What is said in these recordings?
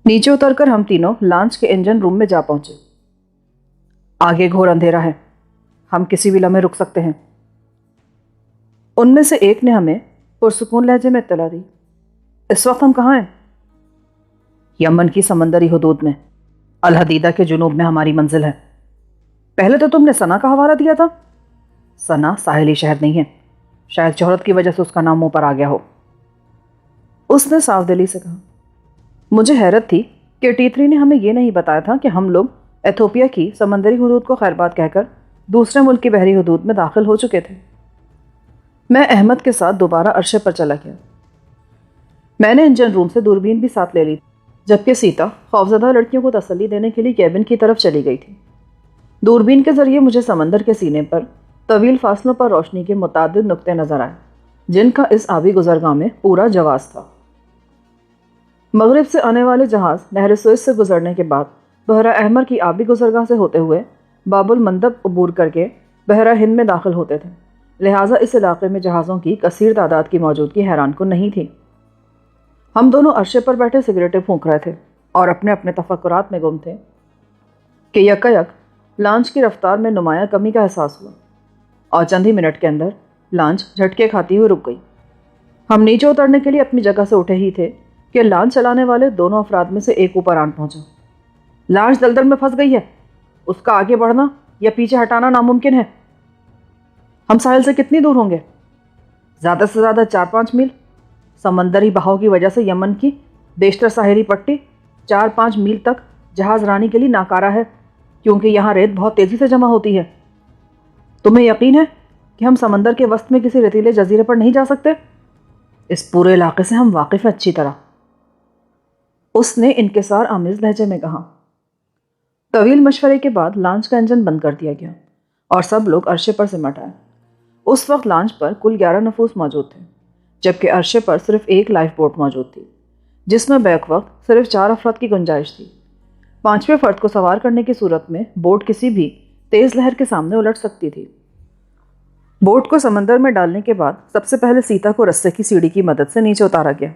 نیچے اتر کر ہم تینوں لانچ کے انجن روم میں جا پہنچے۔ آگے گھور اندھیرا ہے، ہم کسی بھی لمحے رک سکتے ہیں۔ ان میں سے ایک نے ہمیں پرسکون لہجے میں اطلاع دی، اس وقت ہم کہاں ہیں؟ یمن کی سمندری حدود میں، الحدیدہ کے جنوب میں ہماری منزل ہے۔ پہلے تو تم نے سنا کا حوالہ دیا تھا۔ سنا ساحلی شہر نہیں ہے، شاید شہرت کی وجہ سے اس کا نام منہ پر آ گیا ہو، اس نے صاف دلی سے کہا۔ مجھے حیرت تھی کہ ٹیتری نے ہمیں یہ نہیں بتایا تھا کہ ہم لوگ ایتھوپیا کی سمندری حدود کو خیر بات کہہ کر دوسرے ملک کی بحری حدود میں داخل ہو چکے تھے۔ میں احمد کے ساتھ دوبارہ عرشے پر چلا گیا۔ میں نے انجن روم سے دوربین بھی ساتھ لے لی، جبکہ سیتا خوفزدہ لڑکیوں کو تسلی دینے کے لیے کیبن کی طرف چلی گئی تھی۔ دوربین کے ذریعے مجھے سمندر کے سینے پر طویل فاصلوں پر روشنی کے متعدد نقطے نظر آئے، جن کا اس آبی گزرگاہ میں پورا جواز تھا۔ مغرب سے آنے والے جہاز نہر سوئس سے گزرنے کے بعد بحیرہ احمر کی آبی گزرگاہ سے ہوتے ہوئے باب المندب عبور کر کے بحیرہ ہند میں داخل ہوتے تھے، لہٰذا اس علاقے میں جہازوں کی کثیر تعداد کی موجودگی حیران کن نہیں تھی۔ ہم دونوں عرشے پر بیٹھے سگریٹیں پھونک رہے تھے اور اپنے اپنے تفکرات میں گم تھے کہ یکا یک لانچ کی رفتار میں نمایاں کمی کا احساس ہوا اور چند ہی منٹ کے اندر لانچ جھٹکے کھاتی ہوئی رک گئی۔ ہم نیچے اترنے کے لیے اپنی جگہ سے اٹھے ہی تھے کہ لانچ چلانے والے دونوں افراد میں سے ایک اوپر آن پہنچا۔ لانچ دلدل میں پھنس گئی ہے، اس کا آگے بڑھنا یا پیچھے ہٹانا ناممکن ہے۔ ہم ساحل سے کتنی دور ہوں گے؟ زیادہ سے زیادہ 4-5 میل۔ سمندری بہاؤ کی وجہ سے یمن کی بیشتر ساحلی پٹی 4-5 میل تک جہاز رانی کے لیے ناکارہ ہے، کیونکہ یہاں ریت بہت تیزی سے جمع ہوتی ہے۔ تمہیں یقین ہے کہ ہم سمندر کے وسط میں کسی ریتیلے جزیرے پر نہیں جا سکتے؟ اس پورے علاقے سے ہم واقف ہیں اچھی طرح، اس نے انکسار آمیز لہجے میں کہا۔ طویل مشورے کے بعد لانچ کا انجن بند کر دیا گیا اور سب لوگ عرشے پر سمٹ آئے۔ اس وقت لانچ پر کل 11 نفوس موجود تھے، جبکہ عرشے پر صرف ایک لائف بوٹ موجود تھی، جس میں بیک وقت صرف 4 افراد کی گنجائش تھی۔ 5ویں فرد کو سوار کرنے کی صورت میں بوٹ کسی بھی تیز لہر کے سامنے الٹ سکتی تھی۔ بوٹ کو سمندر میں ڈالنے کے بعد سب سے پہلے سیتا کو رسے کی سیڑھی کی مدد سے نیچے اتارا گیا۔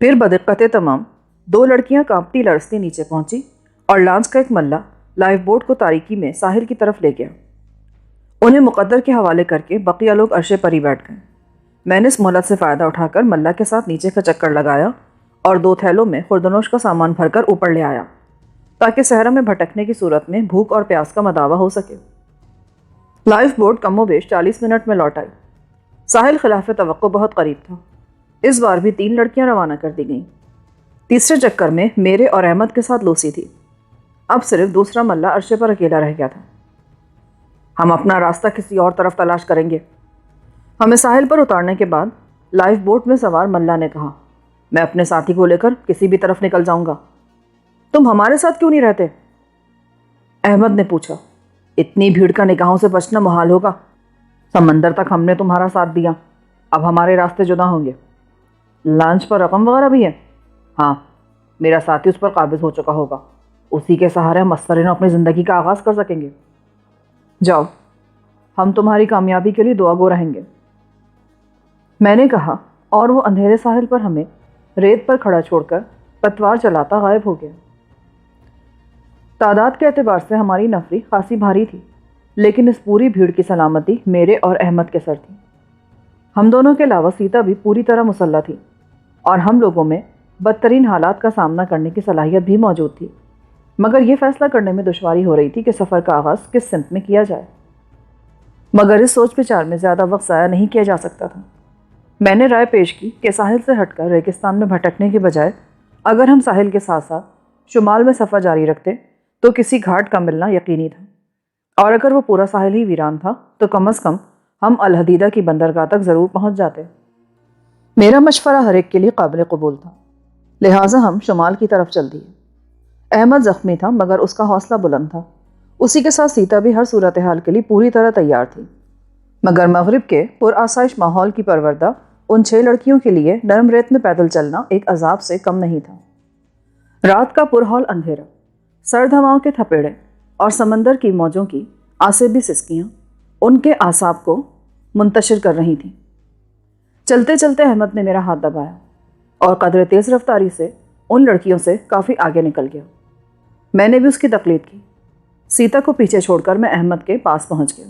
پھر بدقت تمام 2 لڑکیاں کانپتی لرزتی نیچے پہنچی اور لانچ کا ایک ملہ لائف بوٹ کو تاریکی میں ساحل کی طرف لے گیا۔ انہیں مقدر کے حوالے کر کے بقیہ لوگ عرشے پر ہی بیٹھ گئے۔ میں نے اس مہلت سے فائدہ اٹھا کر ملہ کے ساتھ نیچے کا چکر لگایا اور 2 تھیلوں میں خوردنوش کا سامان بھر کر اوپر لے آیا، تاکہ صحرا میں بھٹکنے کی صورت میں بھوک اور پیاس کا مداوع ہو سکے۔ لائف بوٹ کم و بیش 40 منٹ میں لوٹ آئی۔ ساحل خلاف توقع بہت قریب تھا۔ اس بار بھی 3 لڑکیاں روانہ کر دی گئیں۔ تیسرے چکر میں میرے اور احمد کے ساتھ لوسی تھی۔ اب صرف دوسرا ملہ عرشے پر اکیلا رہ گیا تھا۔ ہم اپنا راستہ کسی اور طرف تلاش کریں گے۔ ہمیں ساحل پر اتارنے کے بعد لائف بوٹ میں سوار ملہ نے کہا، میں اپنے ساتھی کو لے کر کسی بھی طرف نکل جاؤں گا۔ تم ہمارے ساتھ کیوں نہیں رہتے؟ احمد نے پوچھا۔ اتنی بھیڑ کا نگاہوں سے بچنا محال ہوگا۔ سمندر تک ہم نے تمہارا ساتھ دیا، اب ہمارے راستے جدا ہوں گے۔ لانچ پر رقم وغیرہ بھی ہے؟ ہاں، میرا ساتھی اس پر قابض ہو چکا ہوگا، اسی کے سہارے ہم مسترین اپنی زندگی کا آغاز کر سکیں گے۔ جاؤ، ہم تمہاری کامیابی کے لیے دعا گو رہیں گے، میں نے کہا، اور وہ اندھیرے ساحل پر ہمیں ریت پر کھڑا چھوڑ کر پتوار چلاتا غائب ہو گیا۔ تعداد کے اعتبار سے ہماری نفری خاصی بھاری تھی، لیکن اس پوری بھیڑ کی سلامتی میرے اور احمد کے سر تھی۔ ہم دونوں کے علاوہ سیتا بھی پوری طرح مسلح تھی اور ہم لوگوں میں بدترین حالات کا سامنا کرنے کی صلاحیت بھی موجود تھی، مگر یہ فیصلہ کرنے میں دشواری ہو رہی تھی کہ سفر کا آغاز کس سمت میں کیا جائے۔ مگر اس سوچ بچار میں زیادہ وقت ضائع نہیں کیا جا سکتا تھا۔ میں نے رائے پیش کی کہ ساحل سے ہٹ کر ریگستان میں بھٹکنے کے بجائے اگر ہم ساحل کے ساتھ ساتھ شمال میں سفر جاری رکھتے تو کسی گھاٹ کا ملنا یقینی تھا، اور اگر وہ پورا ساحل ہی ویران تھا تو کم از کم ہم الحدیدہ کی بندرگاہ تک ضرور پہنچ جاتے۔ میرا مشورہ ہر ایک کے لیے قابل قبول تھا، لہٰذا ہم شمال کی طرف چل دیے۔ احمد زخمی تھا مگر اس کا حوصلہ بلند تھا، اسی کے ساتھ سیتا بھی ہر صورتحال کے لیے پوری طرح تیار تھی، مگر مغرب کے پرآسائش ماحول کی پروردہ ان 6 لڑکیوں کے لیے نرم ریت میں پیدل چلنا ایک عذاب سے کم نہیں تھا۔ رات کا پرہول اندھیرا، سرد ہواؤں کے تھپیڑے اور سمندر کی موجوں کی آسیبی سسکیاں ان کے اعصاب کو منتشر کر رہی تھیں۔ چلتے چلتے احمد نے میرا ہاتھ دبایا اور قدر تیز رفتاری سے ان لڑکیوں سے کافی آگے نکل گیا۔ میں نے بھی اس کی تقلید کی۔ سیتا کو پیچھے چھوڑ کر میں احمد کے پاس پہنچ گیا۔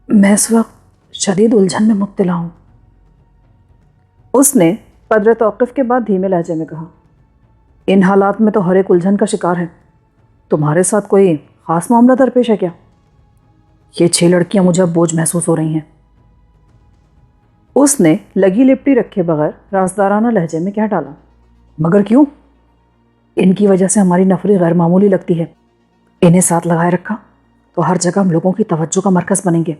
میں اس وقت شدید الجھن میں مبتلا ہوں، اس نے قدر توقف کے بعد دھیمے لہجے میں کہا۔ ان حالات میں تو ہر ایک الجھن کا شکار ہے۔ تمہارے ساتھ کوئی خاص معاملہ درپیش ہے کیا؟ یہ 6 لڑکیاں مجھے اب بوجھ محسوس ہو رہی ہیں۔ اس نے لگی لپٹی رکھے بغیر رازدارانہ لہجے میں کہہ ڈالا۔ مگر کیوں؟ ان کی وجہ سے ہماری نفری غیر معمولی لگتی ہے۔ انہیں ساتھ لگائے رکھا تو ہر جگہ ہم لوگوں کی توجہ کا مرکز بنیں گے،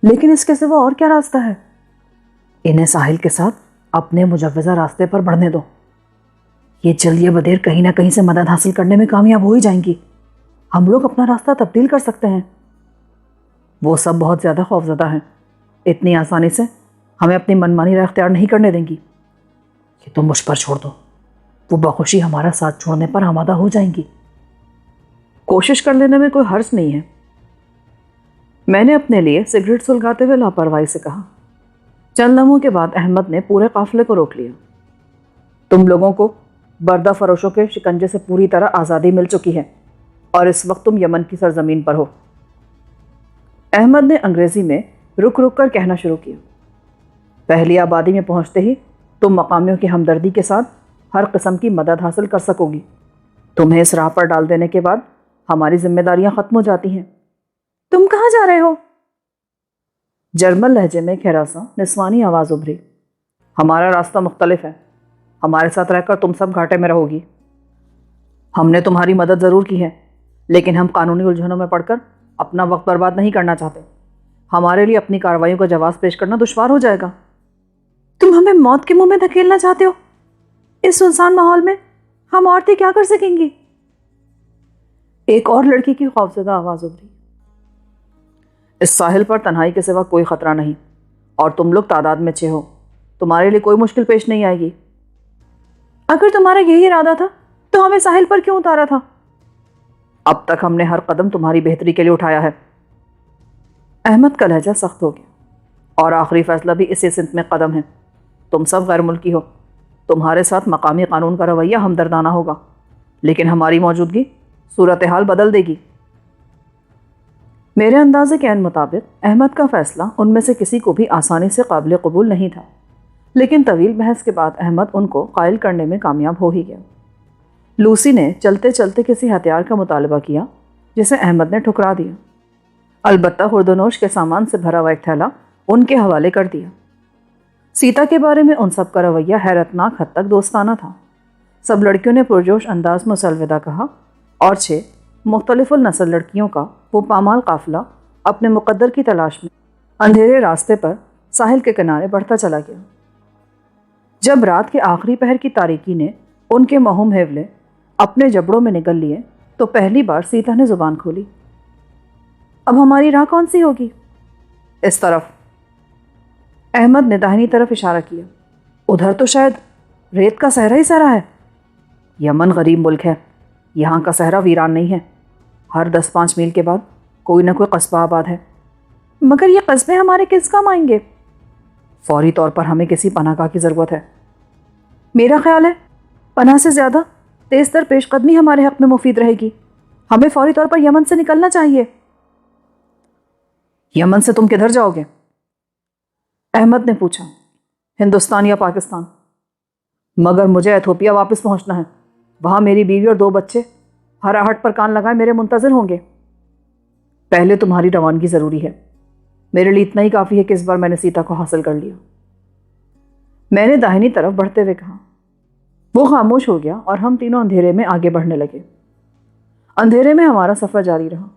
لیکن اس کے سوا اور کیا راستہ ہے؟ انہیں ساحل کے ساتھ اپنے مجوزہ راستے پر بڑھنے دو۔ یہ جلدی بدیر کہیں نہ کہیں سے مدد حاصل کرنے میں کامیاب ہو ہی جائیں گی۔ ہم لوگ اپنا راستہ تبدیل کر سکتے ہیں۔ وہ سب بہت زیادہ خوفزدہ ہیں، اتنی آسانی سے ہمیں اپنی منمانی رائے اختیار نہیں کرنے دیں گی۔ یہ تم مجھ پر چھوڑ دو، وہ بخوشی ہمارا ساتھ چھوڑنے پر آمادہ ہو جائیں گی۔ کوشش کر لینے میں کوئی حرج نہیں ہے، میں نے اپنے لیے سگریٹ سلگاتے ہوئے لاپرواہی سے کہا۔ چند لمحوں کے بعد احمد نے پورے قافلے کو روک لیا۔ تم لوگوں کو بردہ فروشوں کے شکنجے سے پوری طرح آزادی مل چکی ہے اور اس وقت تم یمن کی سرزمین پر ہو۔ احمد نے انگریزی میں رک رک کر کہنا شروع کیا۔ پہلی آبادی میں پہنچتے ہی تم مقامیوں کی ہمدردی کے ساتھ ہر قسم کی مدد حاصل کر سکو گی۔ تمہیں اس راہ پر ڈال دینے کے بعد ہماری ذمہ داریاں ختم ہو جاتی ہیں۔ تم کہاں جا رہے ہو؟ جرمن لہجے میں ایک ہراساں نسوانی آواز ابھری۔ ہمارا راستہ مختلف ہے، ہمارے ساتھ رہ کر تم سب گھاٹے میں رہو گی۔ ہم نے تمہاری مدد ضرور کی ہے، لیکن ہم قانونی الجھنوں میں پڑ کر اپنا وقت برباد نہیں کرنا چاہتے۔ ہمارے لیے اپنی کارروائیوں کا جواز پیش کرنا دشوار ہو جائے گا۔ تم ہمیں موت کے منہ میں دھکیلنا چاہتے ہو؟ اس سنسان ماحول میں ہم عورتیں کیا کر سکیں گی؟ ایک اور لڑکی کی خوفزدہ آواز ابھری۔ اس ساحل پر تنہائی کے سوا کوئی خطرہ نہیں، اور تم لوگ تعداد میں 6 ہو، تمہارے لیے کوئی مشکل پیش نہیں آئے گی۔ اگر تمہارا یہی ارادہ تھا تو ہمیں ساحل پر کیوں اتارا تھا؟ اب تک ہم نے ہر قدم تمہاری بہتری کے لیے اٹھایا ہے۔ احمد کا لہجہ سخت ہو گیا، اور آخری فیصلہ بھی اسی سمت میں قدم ہے۔ تم سب غیر ملکی ہو، تمہارے ساتھ مقامی قانون کا رویہ ہمدردانہ ہوگا، لیکن ہماری موجودگی صورتحال بدل دے گی۔ میرے اندازے کے عین مطابق احمد کا فیصلہ ان میں سے کسی کو بھی آسانی سے قابل قبول نہیں تھا، لیکن طویل بحث کے بعد احمد ان کو قائل کرنے میں کامیاب ہو ہی گیا۔ لوسی نے چلتے چلتے کسی ہتھیار کا مطالبہ کیا، جسے احمد نے ٹھکرا دیا۔ البتہ خوردونوش کے سامان سے بھرا ہوا ایک تھیلا ان کے حوالے کر دیا۔ سیتا کے بارے میں ان سب کا رویہ حیرتناک حد تک دوستانہ تھا۔ سب لڑکیوں نے پرجوش انداز میں اسے الوداع کہا، اور 6 مختلف النسل لڑکیوں کا وہ پامال قافلہ اپنے مقدر کی تلاش میں اندھیرے راستے پر ساحل کے کنارے بڑھتا چلا گیا۔ جب رات کے آخری پہر کی تاریکی نے ان کے موہوم ہیولے اپنے جبڑوں میں نگل لیے تو پہلی بار سیتا نے زبان کھولی۔ اب ہماری راہ کون سی ہوگی؟ اس طرف۔ احمد نے داہنی طرف اشارہ کیا۔ ادھر تو شاید ریت کا صحرا ہی صحرا ہے۔ یمن غریب ملک ہے، یہاں کا صحرا ویران نہیں ہے۔ ہر 10-5 میل کے بعد کوئی نہ کوئی قصبہ آباد ہے۔ مگر یہ قصبے ہمارے کس کام آئیں گے؟ فوری طور پر ہمیں کسی پناہ گاہ کی ضرورت ہے۔ میرا خیال ہے پناہ سے زیادہ تیز تر پیش قدمی ہمارے حق میں مفید رہے گی۔ ہمیں فوری طور پر یمن سے نکلنا چاہیے۔ یمن سے تم کدھر جاؤ گے؟ احمد نے پوچھا۔ ہندوستان یا پاکستان؟ مگر مجھے ایتھوپیا واپس پہنچنا ہے، وہاں میری بیوی اور 2 بچے ہر آہٹ پر کان لگائے میرے منتظر ہوں گے۔ پہلے تمہاری روانگی ضروری ہے، میرے لیے اتنا ہی کافی ہے کہ اس بار میں نے سیتا کو حاصل کر لیا۔ میں نے داہنی طرف بڑھتے ہوئے کہا۔ وہ خاموش ہو گیا اور ہم تینوں اندھیرے میں آگے بڑھنے لگے۔ اندھیرے میں ہمارا سفر جاری رہا،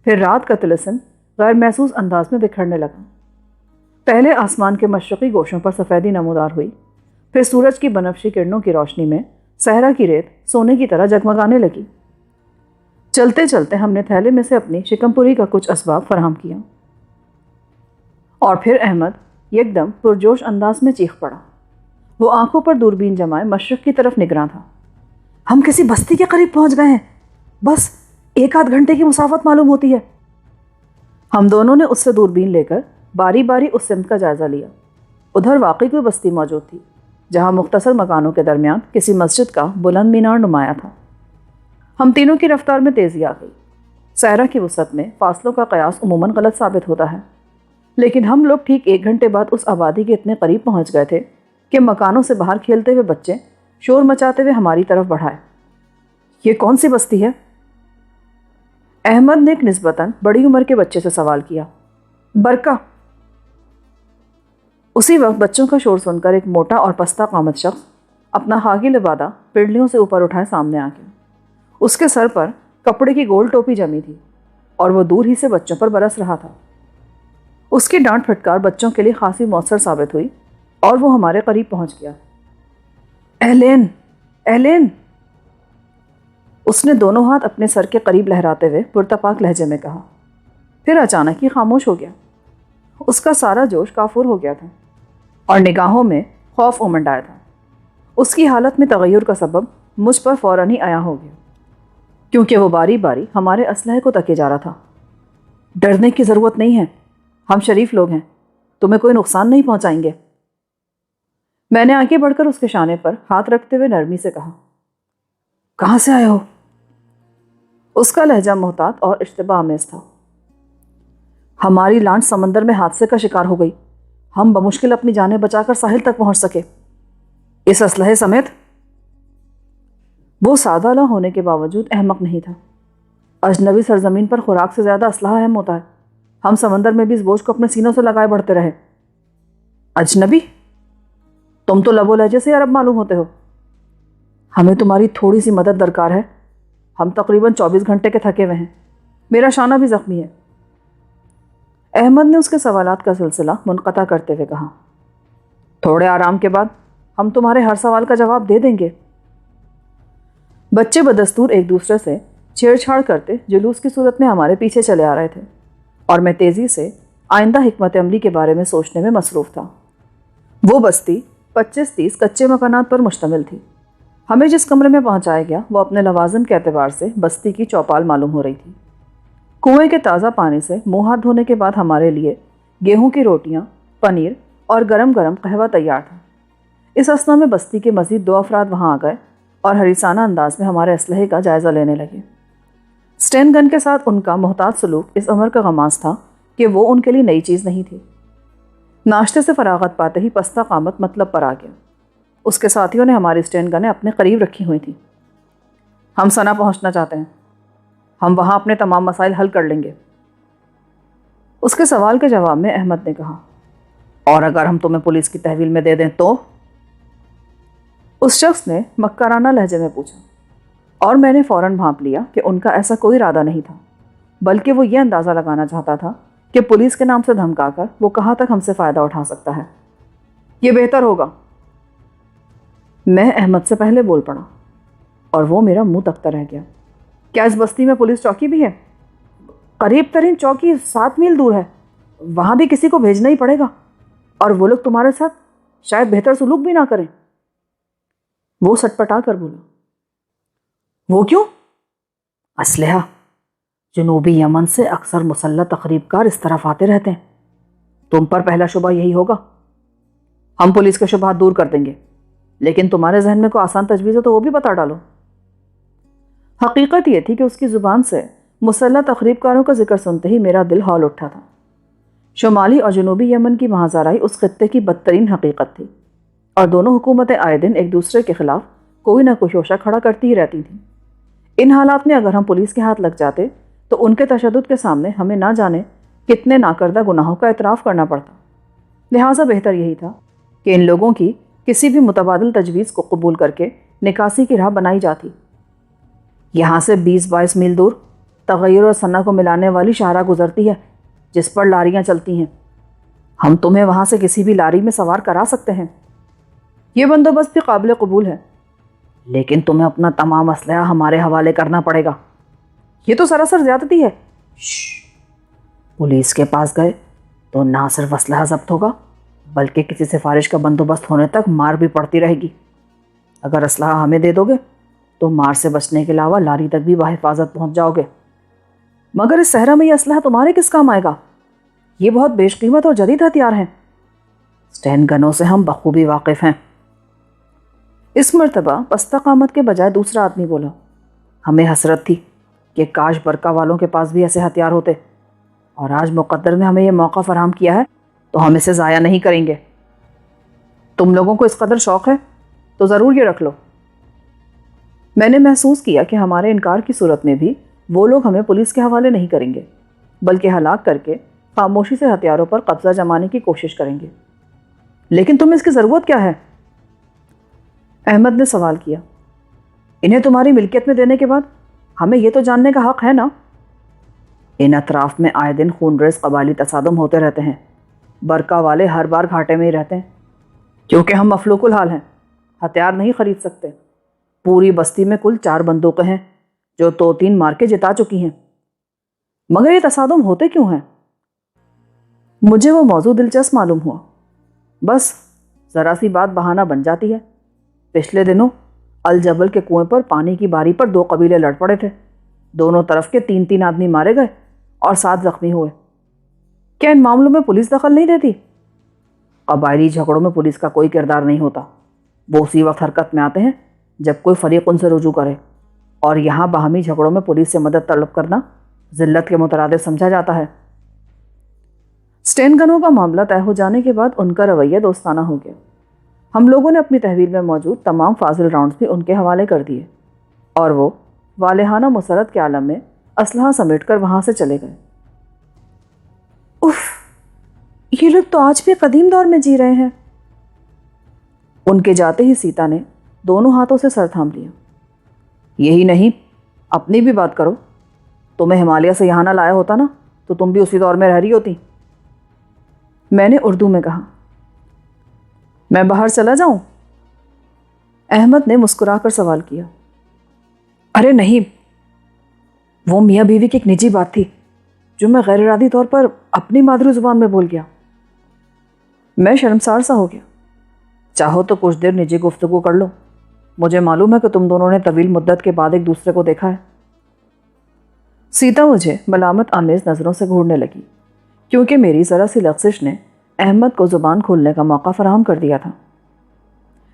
پھر رات کا طلسم غیر محسوس انداز میں بکھرنے لگا۔ پہلے آسمان کے مشرقی گوشوں پر سفیدی نمودار ہوئی، پھر سورج کی بنفشی کرنوں کی روشنی میں صحرا کی ریت سونے کی طرح جگمگانے لگی۔ چلتے چلتے ہم نے تھیلے میں سے اپنی شکم پوری کا کچھ اسباب فراہم کیا، اور پھر احمد یک دم پرجوش انداز میں چیخ پڑا۔ وہ آنکھوں پر دوربین جمائے مشرق کی طرف نگراں تھا۔ ہم کسی بستی کے قریب پہنچ گئے ہیں، بس 1-8 گھنٹے کی مسافت معلوم ہوتی ہے۔ ہم دونوں نے اس سے دوربین لے کر باری باری اس سمت کا جائزہ لیا۔ ادھر واقعی کوئی بستی موجود تھی، جہاں مختصر مکانوں کے درمیان کسی مسجد کا بلند مینار نمایاں تھا۔ ہم تینوں کی رفتار میں تیزی آ گئی۔ صحرا کی وسعت میں فاصلوں کا قیاس عموماً غلط ثابت ہوتا ہے، لیکن ہم لوگ ٹھیک 1 گھنٹے بعد اس آبادی کے اتنے قریب پہنچ گئے تھے کہ مکانوں سے باہر کھیلتے ہوئے بچے شور مچاتے ہوئے ہماری طرف بڑھائے۔ یہ کون سی بستی ہے؟ احمد نے ایک نسبتاً بڑی عمر کے بچے سے سوال کیا۔ برکہ۔ اسی وقت بچوں کا شور سن کر ایک موٹا اور پستہ قامت شخص اپنا خاکی لبادہ پنڈلیوں سے اوپر اٹھائے سامنے آ گیا۔ اس کے سر پر کپڑے کی گول ٹوپی جمی تھی اور وہ دور ہی سے بچوں پر برس رہا تھا۔ اس کی ڈانٹ پھٹکار بچوں کے لیے خاصی مؤثر ثابت ہوئی اور وہ ہمارے قریب پہنچ گیا۔ اہلین، اہلین، اس نے دونوں ہاتھ اپنے سر کے قریب لہراتے ہوئے پرتپاک لہجے میں کہا۔ پھر اچانک ہی خاموش ہو گیا۔ اس کا سارا جوش کافور ہو گیا تھا اور نگاہوں میں خوف امنڈ آیا تھا۔ اس کی حالت میں تغیر کا سبب مجھ پر فوراً ہی عیاں ہو گیا، کیونکہ وہ باری باری ہمارے اسلحے کو تکے جا رہا تھا۔ ڈرنے کی ضرورت نہیں ہے، ہم شریف لوگ ہیں، تمہیں کوئی نقصان نہیں پہنچائیں گے۔ میں نے آگے بڑھ کر اس کے شانے پر ہاتھ رکھتے ہوئے نرمی سے کہا۔ کہاں سے آئے ہو؟ اس کا لہجہ محتاط اور اشتباہ آمیز تھا۔ ہماری لانچ سمندر میں حادثے کا شکار ہو گئی، ہم بمشکل اپنی جانیں بچا کر ساحل تک پہنچ سکے، اس اسلحے سمیت۔ وہ سادہ نہ ہونے کے باوجود احمق نہیں تھا۔ اجنبی سرزمین پر خوراک سے زیادہ اسلحہ اہم ہوتا ہے۔ ہم سمندر میں بھی اس بوجھ کو اپنے سینوں سے لگائے بڑھتے رہے۔ اجنبی؟ تم تو لب و لہجے سے عرب معلوم ہوتے ہو۔ ہمیں تمہاری تھوڑی سی مدد درکار ہے، ہم تقریباً 24 گھنٹے کے تھکے ہوئے ہیں، میرا شانہ بھی زخمی ہے۔ احمد نے اس کے سوالات کا سلسلہ منقطع کرتے ہوئے کہا۔ تھوڑے آرام کے بعد ہم تمہارے ہر سوال کا جواب دے دیں گے۔ بچے بدستور ایک دوسرے سے چھیڑ چھاڑ کرتے جلوس کی صورت میں ہمارے پیچھے چلے آ رہے تھے اور میں تیزی سے آئندہ حکمت عملی کے بارے میں سوچنے میں مصروف تھا۔ وہ بستی 25-30 کچے مکانات پر مشتمل تھی۔ ہمیں جس کمرے میں پہنچایا گیا وہ اپنے لوازم کے اعتبار سے بستی کی چوپال معلوم ہو رہی تھی۔ کنویں کے تازہ پانی سے منہ ہاتھ دھونے کے بعد ہمارے لیے گیہوں کی روٹیاں، پنیر اور گرم گرم قہوہ تیار تھا۔ اس اثنا میں بستی کے مزید 2 افراد وہاں آ گئے اور حریصانہ انداز میں ہمارے اسلحے کا جائزہ لینے لگے۔ اسٹین گن کے ساتھ ان کا محتاط سلوک اس امر کا غماز تھا کہ وہ ان کے لیے نئی چیز نہیں تھی۔ ناشتے سے فراغت پاتے ہی پستہ قامت مطلب پر آ گیا۔ اس کے ساتھیوں نے ہماری اسٹین گنیں اپنے قریب رکھی ہوئی تھیں۔ ہم سنا پہنچنا چاہتے ہیں، ہم وہاں اپنے تمام مسائل حل کر لیں گے۔ اس کے سوال کے جواب میں احمد نے کہا۔ اور اگر ہم تمہیں پولیس کی تحویل میں دے دیں تو؟ اس شخص نے مکرانہ لہجے میں پوچھا اور میں نے فوراً بھانپ لیا کہ ان کا ایسا کوئی ارادہ نہیں تھا، بلکہ وہ یہ اندازہ لگانا چاہتا تھا کہ پولیس کے نام سے دھمکا کر وہ کہاں تک ہم سے فائدہ اٹھا سکتا ہے۔ یہ بہتر ہوگا۔ میں احمد سے پہلے بول پڑا اور وہ میرا منہ تکتا رہ گیا۔ کیا اس بستی میں پولیس چوکی بھی ہے؟ قریب ترین چوکی 7 میل دور ہے، وہاں بھی کسی کو بھیجنا ہی پڑے گا، اور وہ لوگ تمہارے ساتھ شاید بہتر سلوک بھی نہ کریں۔ وہ سٹپٹا کر بولا۔ وہ کیوں؟ اسلحہ، جنوبی یمن سے اکثر مسلح تخریب کار اس طرف آتے رہتے ہیں، تم پر پہلا شبہ یہی ہوگا۔ ہم پولیس کے شبہات دور کر دیں گے، لیکن تمہارے ذہن میں کوئی آسان تجویز ہو تو وہ بھی بتا ڈالو۔ حقیقت یہ تھی کہ اس کی زبان سے مسلح تخریب کاروں کا ذکر سنتے ہی میرا دل ہول اٹھا تھا۔ شمالی اور جنوبی یمن کی مہاجرائی اس خطے کی بدترین حقیقت تھی، اور دونوں حکومتیں آئے دن ایک دوسرے کے خلاف کوئی نہ کوئی شوشہ کھڑا کرتی ہی رہتی تھیں۔ ان حالات میں اگر ہم پولیس کے ہاتھ لگ جاتے تو ان کے تشدد کے سامنے ہمیں نہ جانے کتنے ناکردہ گناہوں کا اعتراف کرنا پڑتا۔ لہٰذا بہتر یہی تھا کہ ان لوگوں کی کسی بھی متبادل تجویز کو قبول کر کے نکاسی کی راہ بنائی جاتی۔ یہاں سے 20-22 میل دور تغیر اور ثنا کو ملانے والی شاہراہ گزرتی ہے جس پر لاریاں چلتی ہیں۔ ہم تمہیں وہاں سے کسی بھی لاری میں سوار کرا سکتے ہیں، یہ بندوبست بھی قابل قبول ہے، لیکن تمہیں اپنا تمام اسلحہ ہمارے حوالے کرنا پڑے گا۔ یہ تو سراسر زیادتی ہے۔ پولیس کے پاس گئے تو نہ صرف اسلحہ ضبط ہوگا بلکہ کسی سفارش کا بندوبست ہونے تک مار بھی پڑتی رہے گی۔ اگر اسلحہ ہمیں دے دو گے تو مار سے بچنے کے علاوہ لاری تک بھی بحفاظت پہنچ جاؤ گے، مگر اس صحرا میں یہ اسلحہ تمہارے کس کام آئے گا؟ یہ بہت بیش قیمت اور جدید ہتھیار ہیں۔ اسٹین گنوں سے ہم بخوبی واقف ہیں، اس مرتبہ پستہ قامت کے بجائے دوسرا آدمی بولا، ہمیں حسرت تھی کہ کاش برقع والوں کے پاس بھی ایسے ہتھیار ہوتے، اور آج مقدر نے ہمیں یہ موقع فراہم کیا ہے تو ہم اسے ضائع نہیں کریں گے۔ تم لوگوں کو اس قدر شوق ہے تو ضرور یہ رکھ لو۔ میں نے محسوس کیا کہ ہمارے انکار کی صورت میں بھی وہ لوگ ہمیں پولیس کے حوالے نہیں کریں گے، بلکہ ہلاک کر کے خاموشی سے ہتھیاروں پر قبضہ جمانے کی کوشش کریں گے۔ لیکن تمہیں اس کی ضرورت کیا ہے؟ احمد نے سوال کیا۔ انہیں تمہاری ملکیت میں دینے کے بعد ہمیں یہ تو جاننے کا حق ہے نا؟ ان اطراف میں آئے دن خون ریز قبائلی تصادم ہوتے رہتے ہیں، برقع والے ہر بار گھاٹے میں ہی رہتے ہیں، کیونکہ ہم مفلوق الحال ہیں، ہتھیار نہیں خرید سکتے۔ پوری بستی میں کل 4 بندوقیں ہیں جو 2-3 مار کے جتا چکی ہیں، مگر یہ تصادم ہوتے کیوں ہیں؟ مجھے وہ موضوع دلچسپ معلوم ہوا۔ بس ذرا سی بات بہانہ بن جاتی ہے۔ پچھلے دنوں الجبل کے کنویں پر پانی کی باری پر 2 قبیلے لڑ پڑے تھے، دونوں طرف کے 3-3 آدمی مارے گئے اور 7 زخمی ہوئے۔ کیا ان معاملوں میں پولیس دخل نہیں دیتی؟ قبائلی جھگڑوں میں پولیس کا کوئی کردار نہیں ہوتا، وہ اسی وقت حرکت میں آتے ہیں جب کوئی فریق ان سے رجوع کرے، اور یہاں باہمی جھگڑوں میں پولیس سے مدد طلب کرنا ذلت کے مترادف سمجھا جاتا ہے۔ سٹین گنوں کا معاملہ طے ہو جانے کے بعد ان کا رویہ دوستانہ ہو گیا۔ ہم لوگوں نے اپنی تحویل میں موجود تمام فاضل راؤنڈز بھی ان کے حوالے کر دیے، اور وہ والہانہ مسرت کے عالم میں اسلحہ سمیٹ کر وہاں سے چلے گئے۔ اف، یہ لوگ تو آج بھی قدیم دور میں جی رہے ہیں۔ ان کے جاتے ہی سیتا نے دونوں ہاتھوں سے سر تھام لیا۔ یہی نہیں، اپنی بھی بات کرو۔ تمہیں ہمالیہ سے یہاں نہ لایا ہوتا نا تو تم بھی اسی دور میں رہ رہی ہوتی۔ میں نے اردو میں کہا، میں باہر چلا جاؤں؟ احمد نے مسکرا کر سوال کیا۔ ارے نہیں، وہ میاں بیوی کی ایک نجی بات تھی جو میں غیر ارادی طور پر اپنی مادری زبان میں بول گیا۔ میں شرمسار سا ہو گیا۔ چاہو تو کچھ دیر نجی گفتگو کر لو، مجھے معلوم ہے کہ تم دونوں نے طویل مدت کے بعد ایک دوسرے کو دیکھا ہے۔ سیتا مجھے ملامت آمیز نظروں سے گھورنے لگی، کیونکہ میری ذرا سی لغزش نے احمد کو زبان کھولنے کا موقع فراہم کر دیا تھا۔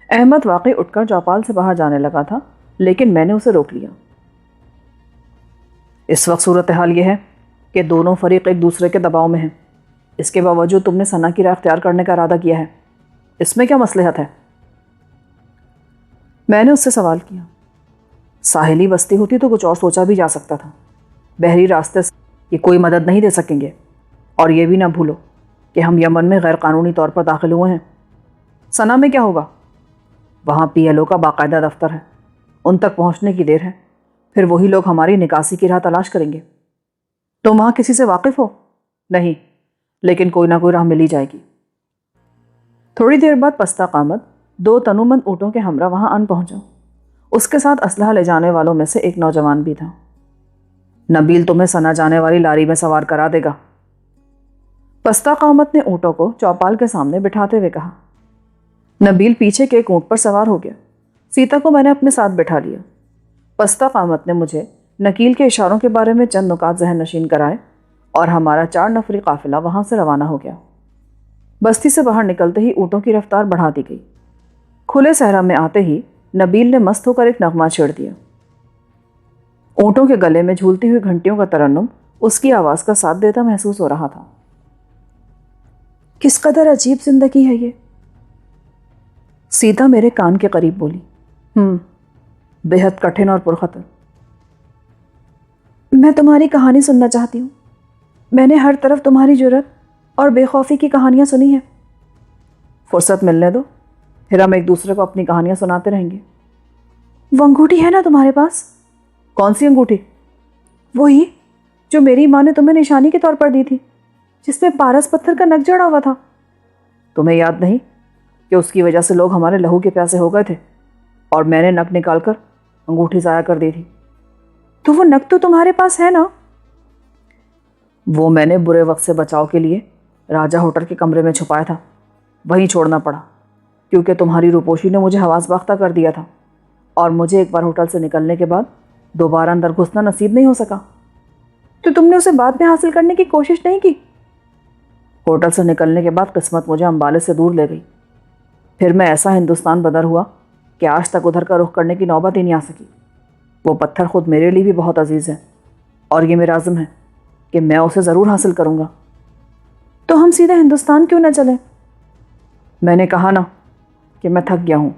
احمد واقعی اٹھ کر چوپال سے باہر جانے لگا تھا، لیکن میں نے اسے روک لیا۔ اس وقت صورتحال یہ ہے کہ دونوں فریق ایک دوسرے کے دباؤ میں ہیں، اس کے باوجود تم نے ثنا کی راہ اختیار کرنے کا ارادہ کیا ہے، اس میں کیا مصلحت ہے؟ میں نے اس سے سوال کیا۔ ساحلی بستی ہوتی تو کچھ اور سوچا بھی جا سکتا تھا، بحری راستے سے یہ کوئی مدد نہیں دے سکیں گے، اور یہ بھی نہ بھولو کہ ہم یمن میں غیر قانونی طور پر داخل ہوئے ہیں۔ ثنا میں کیا ہوگا؟ وہاں PLO کا باقاعدہ دفتر ہے، ان تک پہنچنے کی دیر ہے، پھر وہی لوگ ہماری نکاسی کی راہ تلاش کریں گے۔ تم وہاں کسی سے واقف ہو؟ نہیں، لیکن کوئی نہ کوئی راہ مل ہی جائے گی۔ تھوڑی دیر بعد پستہ قامت 2 تنومند اونٹوں کے ہمراہ وہاں آن پہنچا۔ اس کے ساتھ اسلحہ لے جانے والوں میں سے ایک نوجوان بھی تھا۔ نبیل تمہیں ثنا جانے والی لاری میں سوار کرا دے گا، پستہ قامت نے اونٹوں کو چوپال کے سامنے بٹھاتے ہوئے کہا۔ نبیل پیچھے کے ایک اونٹ پر سوار ہو گیا۔ سیتا کو میں نے اپنے ساتھ بٹھا لیا۔ پستہ قامت نے مجھے نکیل کے اشاروں کے بارے میں چند نکات ذہن نشین کرائے، اور ہمارا 4 نفری قافلہ وہاں سے روانہ ہو گیا۔ بستی سے باہر نکلتے ہی اونٹوں کی رفتار بڑھا دی گئی۔ کھلے صحرا میں آتے ہی نبیل نے مست ہو کر ایک نغمہ چھیڑ دیا۔ اونٹوں کے گلے میں جھولتی ہوئی گھنٹیوں کا ترنم اس کی آواز کا ساتھ دیتا محسوس ہو رہا تھا۔ کس قدر عجیب زندگی ہے یہ، سیتا میرے کان کے قریب بولی۔ بے حد کٹھن اور پرخطر۔ میں تمہاری کہانی سننا چاہتی ہوں۔ میں نے ہر طرف تمہاری جرأت اور بے خوفی کی کہانیاں سنی ہیں۔ فرصت ملنے دو، پھر ہم ایک دوسرے کو اپنی کہانیاں سناتے رہیں گے۔ وہ انگوٹھی ہے نا تمہارے پاس؟ کون سی انگوٹھی؟ وہی جو میری ماں نے تمہیں نشانی کے طور پر دی تھی، جس میں پارس پتھر کا نک جڑا ہوا تھا۔ تمہیں یاد نہیں کہ اس کی وجہ سے لوگ ہمارے لہو کے پیاسے ہو گئے تھے، اور میں نے نک نکال کر انگوٹھی ضائع کر دی تھی؟ تو وہ نک تو تمہارے پاس ہے نا؟ وہ میں نے برے وقت سے بچاؤ کے لیے راجہ ہوٹل کے کمرے میں چھپایا تھا، وہیں چھوڑنا پڑا، کیونکہ تمہاری روپوشی نے مجھے حواس باختہ کر دیا تھا، اور مجھے ایک بار ہوٹل سے نکلنے کے بعد دوبارہ اندر گھسنا نصیب نہیں ہو سکا۔ تو تم نے اسے بعد میں حاصل کرنے کی کوشش نہیں کی؟ ہوٹل سے نکلنے کے بعد قسمت مجھے امبالے سے دور لے گئی۔ پھر میں ایسا ہندوستان بدر ہوا کہ آج تک ادھر کا رخ کرنے کی نوبت ہی نہیں آ سکی۔ وہ پتھر خود میرے لیے بھی بہت عزیز ہے اور یہ میرا عزم ہے کہ میں اسے ضرور حاصل کروں گا۔ تو ہم سیدھے ہندوستان کیوں نہ چلیں؟ میں نے کہا نا کہ میں تھک گیا ہوں۔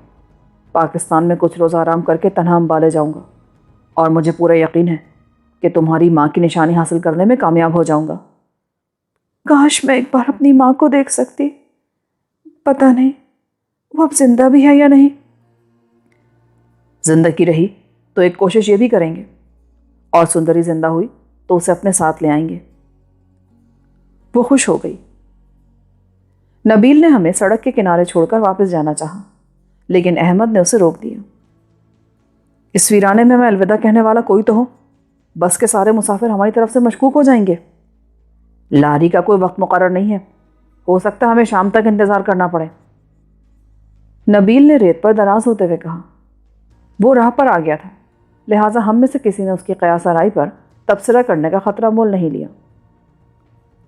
پاکستان میں کچھ روز آرام کر کے تنہا امبالے جاؤں گا، اور مجھے پورا یقین ہے کہ تمہاری ماں کی نشانی حاصل کرنے میں کامیاب ہو جاؤں گا۔ کاش میں ایک بار اپنی ماں کو دیکھ سکتی، پتہ نہیں وہ اب زندہ بھی ہے یا نہیں۔ زندگی رہی تو ایک کوشش یہ بھی کریں گے، اور سندری زندہ ہوئی تو اسے اپنے ساتھ لے آئیں گے۔ وہ خوش ہو گئی۔ نبیل نے ہمیں سڑک کے کنارے چھوڑ کر واپس جانا چاہا، لیکن احمد نے اسے روک دیا۔ اس ویرانے میں الوداع کہنے والا کوئی تو ہو، بس کے سارے مسافر ہماری طرف سے مشکوک ہو جائیں گے۔ لاری کا کوئی وقت مقرر نہیں ہے، ہو سکتا ہمیں شام تک انتظار کرنا پڑے۔ نبیل نے ریت پر دراز ہوتے ہوئے کہا۔ وہ راہ پر آ گیا تھا، لہٰذا ہم میں سے کسی نے اس کی قیاس آرائی پر تبصرہ کرنے کا خطرہ مول نہیں لیا۔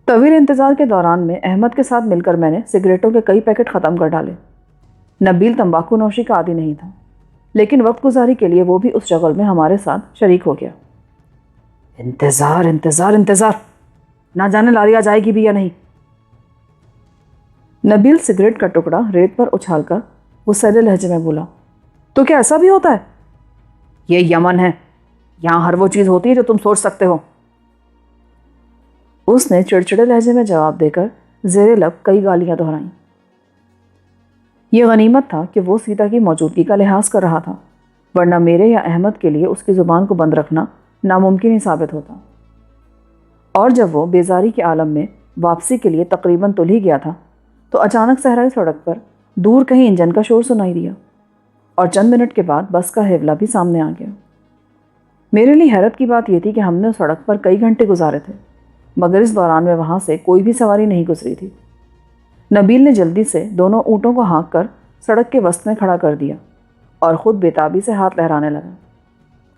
طویل انتظار کے دوران میں احمد کے ساتھ مل کر میں نے سگریٹوں کے کئی پیکٹ ختم کر ڈالے۔ نبیل تمباکو نوشی کا عادی نہیں تھا، لیکن وقت گزاری کے لیے وہ بھی اس شغل میں ہمارے ساتھ شریک ہو گیا۔ انتظار انتظار انتظار، نہ جانے لاری آ جائے گی بھی یا نہیں۔ نبیل سگریٹ کا ٹکڑا ریت پر اچھال کر غصیلے لہجے میں بولا، تو کیا ایسا بھی ہوتا ہے؟ یہ یمن ہے، یہاں ہر وہ چیز ہوتی ہے جو تم سوچ سکتے ہو۔ اس نے چڑچڑے لہجے میں جواب دے کر زیر لب کئی گالیاں دہرائیں۔ یہ غنیمت تھا کہ وہ سیتا کی موجودگی کا لحاظ کر رہا تھا، ورنہ میرے یا احمد کے لیے اس کی زبان کو بند رکھنا ناممکن ہی ثابت ہوتا۔ اور جب وہ بیزاری کے عالم میں واپسی کے لیے تقریباً تل ہی گیا تھا تو اچانک صحرائی سڑک پر دور کہیں انجن کا شور سنائی دیا، اور چند منٹ کے بعد بس کا ہیولا بھی سامنے آ گیا۔ میرے لیے حیرت کی بات یہ تھی کہ ہم نے اس سڑک پر کئی گھنٹے گزارے تھے، مگر اس دوران میں وہاں سے کوئی بھی سواری نہیں گزری تھی۔ نبیل نے جلدی سے دونوں اونٹوں کو ہانک کر سڑک کے وسط میں کھڑا کر دیا اور خود بےتابی سے ہاتھ لہرانے لگا،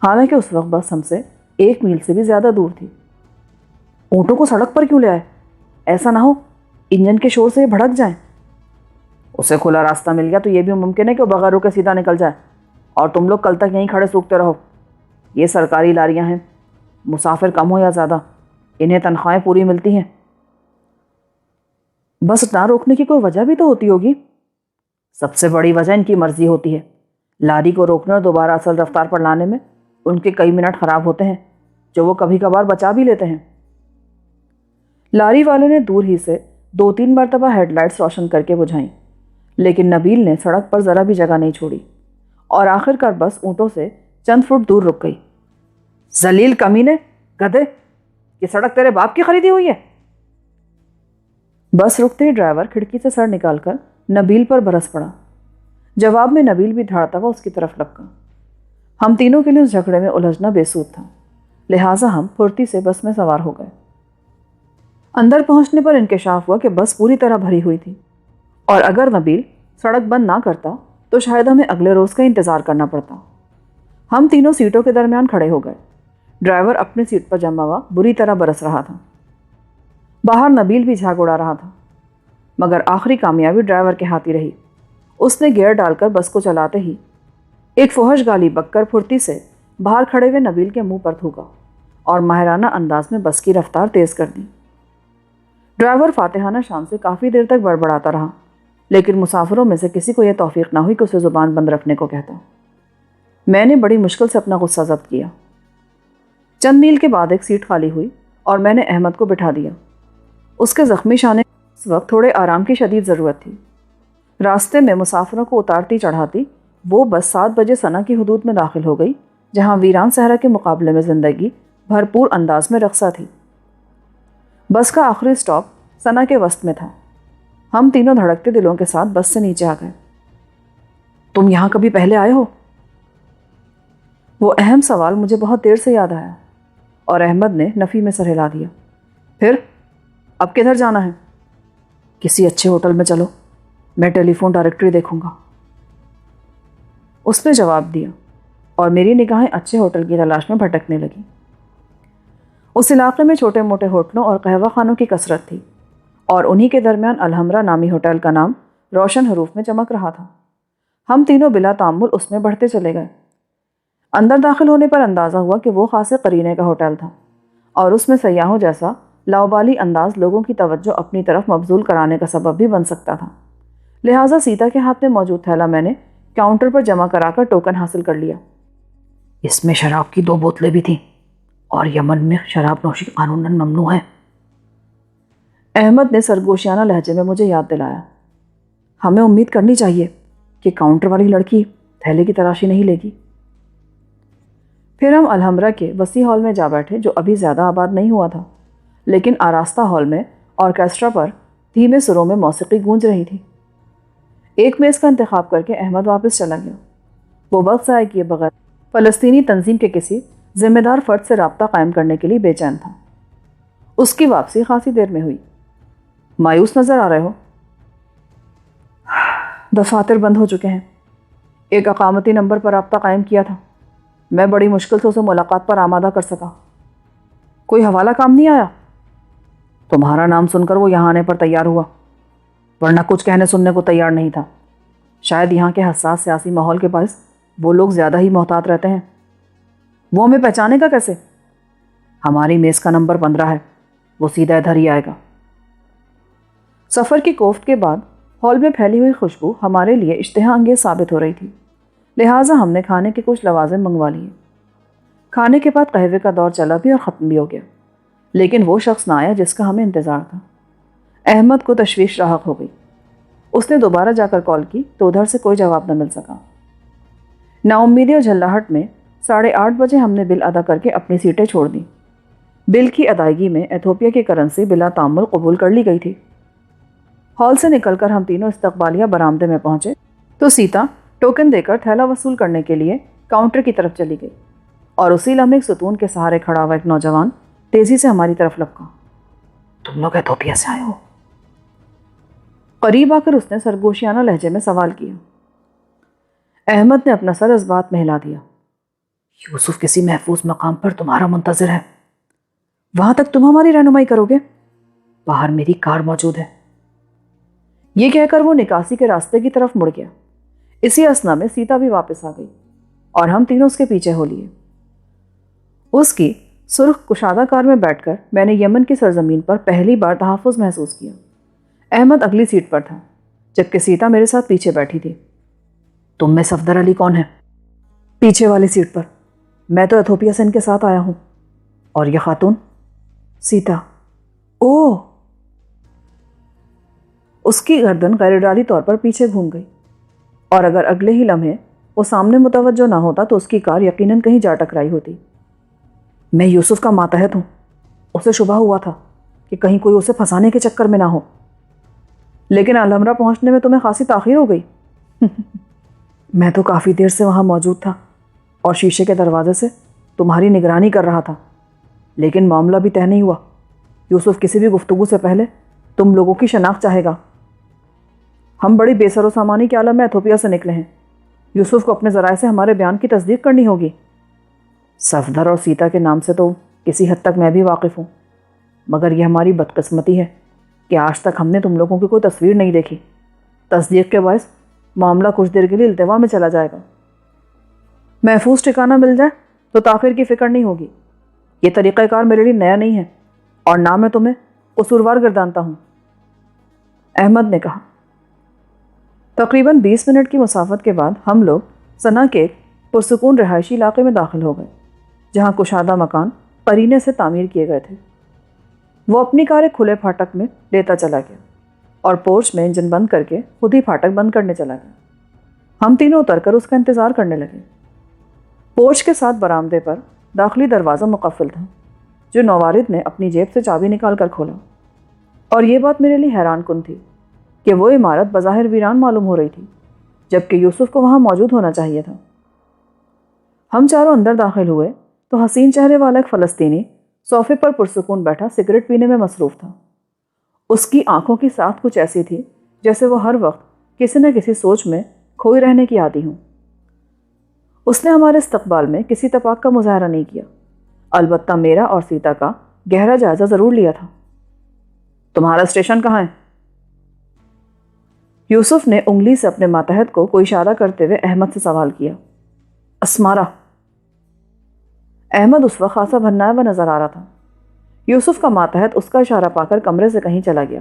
حالانکہ اس وقت بس ہم سے 1 میل سے بھی زیادہ دور تھی۔ اونٹوں کو سڑک پر کیوں لے آئے؟ ایسا نہ ہو انجن کے شور سے یہ بھڑک جائیں۔ اسے کھلا راستہ مل گیا تو یہ بھی ممکن ہے کہ وہ بغیر رکے سیدھا نکل جائے، اور تم لوگ کل تک یہیں کھڑے سوکھتے رہو۔ یہ سرکاری لاریاں ہیں، مسافر کم ہو یا زیادہ انہیں تنخواہیں پوری ملتی ہیں۔ بس نہ روکنے کی کوئی وجہ بھی تو ہوتی ہوگی۔ سب سے بڑی وجہ ان کی مرضی ہوتی ہے۔ لاری کو روکنے اور دوبارہ اصل رفتار پر لانے میں ان کے کئی منٹ خراب ہوتے ہیں، جو وہ کبھی کبھار بچا بھی لیتے ہیں۔ لاری والے نے دور ہی سے 2-3 مرتبہ ہیڈ لائٹس روشن کر کے بجھائیں، لیکن نبیل نے سڑک پر ذرا بھی جگہ نہیں چھوڑی، اور آخر کار بس اونٹوں سے چند فٹ دور رک گئی۔ ذلیل کمینے، گدھے، یہ سڑک تیرے باپ کی خریدی ہوئی ہے؟ بس رکتے ہی ڈرائیور کھڑکی سے سر نکال کر نبیل پر برس پڑا۔ جواب میں نبیل بھی دھاڑتا ہوا اس کی طرف لپکا۔ ہم تینوں کے لیے اس جھگڑے میں الجھنا بے سود تھا، لہٰذا ہم پھرتی سے بس میں سوار ہو گئے۔ اندر پہنچنے پر انکشاف ہوا کہ بس پوری طرح بھری ہوئی تھی، اور اگر نبیل سڑک بند نہ کرتا تو شاید ہمیں اگلے روز کا انتظار کرنا پڑتا۔ ہم تینوں سیٹوں کے درمیان کھڑے ہو گئے۔ ڈرائیور اپنی سیٹ پر جمع ہوا بری طرح برس رہا تھا۔ باہر نبیل بھی جھاگ اڑا رہا تھا، مگر آخری کامیابی ڈرائیور کے ہاتھ ہی رہی۔ اس نے گیئر ڈال کر بس کو چلاتے ہی ایک فحش گالی بک کر پھرتی سے باہر کھڑے ہوئے نبیل کے منہ پر تھوکا اور ماہرانہ انداز میں بس کی رفتار تیز کر دی۔ ڈرائیور فاتحانہ شان سے کافی دیر تک بڑبڑاتا رہا، لیکن مسافروں میں سے کسی کو یہ توفیق نہ ہوئی کہ اسے زبان بند رکھنے کو کہتا۔ میں نے بڑی مشکل سے اپنا غصہ ضبط کیا۔ چند میل کے بعد ایک سیٹ خالی ہوئی اور میں نے احمد کو بٹھا دیا۔ اس کے زخمی شانے اس وقت تھوڑے آرام کی شدید ضرورت تھی۔ راستے میں مسافروں کو اتارتی چڑھاتی وہ بس 7 بجے سنا کی حدود میں داخل ہو گئی، جہاں ویران صحرا کے مقابلے میں زندگی بھرپور انداز میں رقصہ تھی۔ بس کا آخری سٹاپ سنا کے وسط میں تھا۔ ہم تینوں دھڑکتے دلوں کے ساتھ بس سے نیچے آ گئے۔ تم یہاں کبھی پہلے آئے ہو؟ وہ اہم سوال مجھے بہت دیر سے یاد آیا، اور احمد نے نفی میں سر ہلا دیا۔ پھر اب کدھر جانا ہے؟ کسی اچھے ہوٹل میں چلو، میں ٹیلی فون ڈائریکٹری دیکھوں گا۔ اس نے جواب دیا، اور میری نگاہیں اچھے ہوٹل کی تلاش میں بھٹکنے لگیں۔ اس علاقے میں چھوٹے موٹے ہوٹلوں اور قہوہ خانوں کی کثرت تھی، اور انہی کے درمیان الحمرا نامی ہوٹل کا نام روشن حروف میں چمک رہا تھا۔ ہم تینوں بلا تعمل اس میں بڑھتے چلے گئے۔ اندر داخل ہونے پر اندازہ ہوا کہ وہ خاصے قرینے کا ہوٹل تھا اور اس میں سیاحوں جیسا لاؤبالی انداز لوگوں کی توجہ اپنی طرف مبذول کرانے کا سبب بھی بن سکتا تھا۔ لہٰذا سیتا کے ہاتھ میں موجود تھیلا میں نے کاؤنٹر پر جمع کرا کر ٹوکن حاصل کر لیا۔ اس میں شراب کی 2 بوتلیں بھی تھیں اور یمن میں شراب نوشی قانوناً ممنوع ہے، احمد نے سرگوشیانہ لہجے میں مجھے یاد دلایا۔ ہمیں امید کرنی چاہیے کہ کاؤنٹر والی لڑکی تھیلے کی تلاشی نہیں لے گی۔ پھر ہم الحمرا کے وسیع ہال میں جا بیٹھے جو ابھی زیادہ آباد نہیں ہوا تھا، لیکن آراستہ ہال میں آرکیسٹرا پر دھیمے سروں میں موسیقی گونج رہی تھی۔ ایک میز کا انتخاب کر کے احمد واپس چلا گیا۔ وہ وقت ضائع کیے بغیر فلسطینی تنظیم کے کسی ذمہ دار فرد سے رابطہ قائم کرنے کے لیے بے چین تھا۔ اس کی واپسی خاصی دیر میں ہوئی۔ مایوس نظر آ رہے ہو؟ دفاتر بند ہو چکے ہیں۔ ایک اقامتی نمبر پر رابطہ قائم کیا تھا، میں بڑی مشکل سے اسے ملاقات پر آمادہ کر سکا۔ کوئی حوالہ کام نہیں آیا؟ تمہارا نام سن کر وہ یہاں آنے پر تیار ہوا، ورنہ کچھ کہنے سننے کو تیار نہیں تھا۔ شاید یہاں کے حساس سیاسی ماحول کے باعث وہ لوگ زیادہ ہی محتاط رہتے ہیں۔ وہ ہمیں پہچانے گا کیسے؟ ہماری میز کا نمبر 15 ہے، وہ سیدھا ادھر ہی آئے گا۔ سفر کی کوفت کے بعد ہال میں پھیلی ہوئی خوشبو ہمارے لیے اشتہا انگیز ثابت ہو رہی تھی، لہٰذا ہم نے کھانے کے کچھ لوازم منگوا لیے۔ کھانے کے بعد قہوے کا دور چلا بھی اور ختم بھی ہو گیا، لیکن وہ شخص نہ آیا جس کا ہمیں انتظار تھا۔ احمد کو تشویش لاحق ہو گئی۔ اس نے دوبارہ جا کر کال کی تو ادھر سے کوئی جواب نہ مل سکا۔ نا امیدی اور جھلاہٹ میں 8:30 بجے ہم نے بل ادا کر کے اپنی سیٹیں چھوڑ دیں۔ بل کی ادائیگی میں ایتھوپیا کی کرنسی بلا تعمل قبول کر لی گئی تھی۔ ہال سے نکل کر ہم تینوں استقبالیہ برآمدے میں پہنچے تو سیتا ٹوکن دے کر تھیلا وصول کرنے کے لیے کاؤنٹر کی طرف چلی گئی اور اسی لمحے ایک ستون کے سہارے کھڑا ہوا ایک نوجوان تیزی سے ہماری طرف لپکا۔ تم لوگ ایتھوپیا سے آئے ہو؟ قریب آ کر اس نے سرگوشیانہ لہجے میں سوال کیا۔ احمد نے اپنا سر اس بات میں ہلا دیا۔ یوسف کسی محفوظ مقام پر تمہارا منتظر ہے، وہاں تک تم ہماری رہنمائی کرو گے؟ باہر میری کار موجود ہے۔ یہ کہہ کر وہ نکاسی کے راستے کی طرف مڑ گیا۔ اسی اثنا میں سیتا بھی واپس آ گئی اور ہم تینوں اس کے پیچھے ہو لیے۔ اس کی سرخ کشادہ کار میں بیٹھ کر میں نے یمن کی سرزمین پر پہلی بار تحفظ محسوس کیا۔ احمد اگلی سیٹ پر تھا جبکہ سیتا میرے ساتھ پیچھے بیٹھی تھی۔ تم میں صفدر علی کون ہے؟ پیچھے والی سیٹ پر۔ میں تو ایتھوپیا سے ان کے ساتھ آیا ہوں۔ اور یہ خاتون؟ سیتا۔ اوہ! اس کی گردن غیر ارادی طور پر پیچھے گھوم گئی اور اگر اگلے ہی لمحے وہ سامنے متوجہ نہ ہوتا تو اس کی کار یقیناً کہیں جا ٹکرائی ہوتی۔ میں یوسف کا ماتحت ہوں۔ اسے شبہ ہوا تھا کہ کہیں کوئی اسے پھنسانے کے چکر میں نہ ہو، لیکن الحمرا پہنچنے میں تمہیں خاصی تاخیر ہو گئی۔ میں تو کافی دیر سے وہاں موجود تھا اور شیشے کے دروازے سے تمہاری نگرانی کر رہا تھا، لیکن معاملہ بھی طے نہیں ہوا۔ یوسف کسی بھی گفتگو سے پہلے تم لوگوں کی شناخت چاہے گا۔ ہم بڑی بے سر و سامانی کے عالم میں ایتھوپیا سے نکلے ہیں۔ یوسف کو اپنے ذرائع سے ہمارے بیان کی تصدیق کرنی ہوگی۔ صفدر اور سیتا کے نام سے تو کسی حد تک میں بھی واقف ہوں، مگر یہ ہماری بدقسمتی ہے کہ آج تک ہم نے تم لوگوں کی کوئی تصویر نہیں دیکھی۔ تصدیق کے باعث معاملہ کچھ دیر کے لیے التوا میں چلا جائے گا۔ محفوظ ٹھکانہ مل جائے تو تاخیر کی فکر نہیں ہوگی۔ یہ طریقہ کار میرے لیے نیا نہیں ہے اور نہ میں تمہیں قصوروار گردانتا ہوں، احمد نے کہا۔ تقریباً 20 منٹ کی مسافت کے بعد ہم لوگ سنا کے ایک پرسکون رہائشی علاقے میں داخل ہو گئے جہاں کشادہ مکان قرینے سے تعمیر کیے گئے تھے۔ وہ اپنی کار ایک کھلے پھاٹک میں لیتا چلا گیا اور پورچ میں انجن بند کر کے خود ہی پھاٹک بند کرنے چلا گیا۔ ہم تینوں اتر کر اس کا انتظار کرنے لگے۔ پورچ کے ساتھ برآمدے پر داخلی دروازہ مقفل تھا جو نوارد نے اپنی جیب سے چابی نکال کر کھولا، اور یہ بات میرے لیے حیران کن تھی کہ وہ عمارت بظاہر ویران معلوم ہو رہی تھی جبکہ یوسف کو وہاں موجود ہونا چاہیے تھا۔ ہم چاروں اندر داخل ہوئے تو حسین چہرے والا ایک فلسطینی صوفے پر پرسکون بیٹھا سگریٹ پینے میں مصروف تھا۔ اس کی آنکھوں کی ساخت کچھ ایسی تھی جیسے وہ ہر وقت کسی نہ کسی سوچ میں کھوئی رہنے کی عادی ہوں۔ اس نے ہمارے استقبال میں کسی تپاک کا مظاہرہ نہیں کیا، البتہ میرا اور سیتا کا گہرا جائزہ ضرور لیا تھا۔ تمہارا اسٹیشن کہاں ہے؟ یوسف نے انگلی سے اپنے ماتحت کو کوئی اشارہ کرتے ہوئے احمد سے سوال کیا۔ اسمارہ۔ احمد اس وقت خاصا بھنایا ہوا نظر آ رہا تھا۔ یوسف کا ماتحت اس کا اشارہ پا کر کمرے سے کہیں چلا گیا۔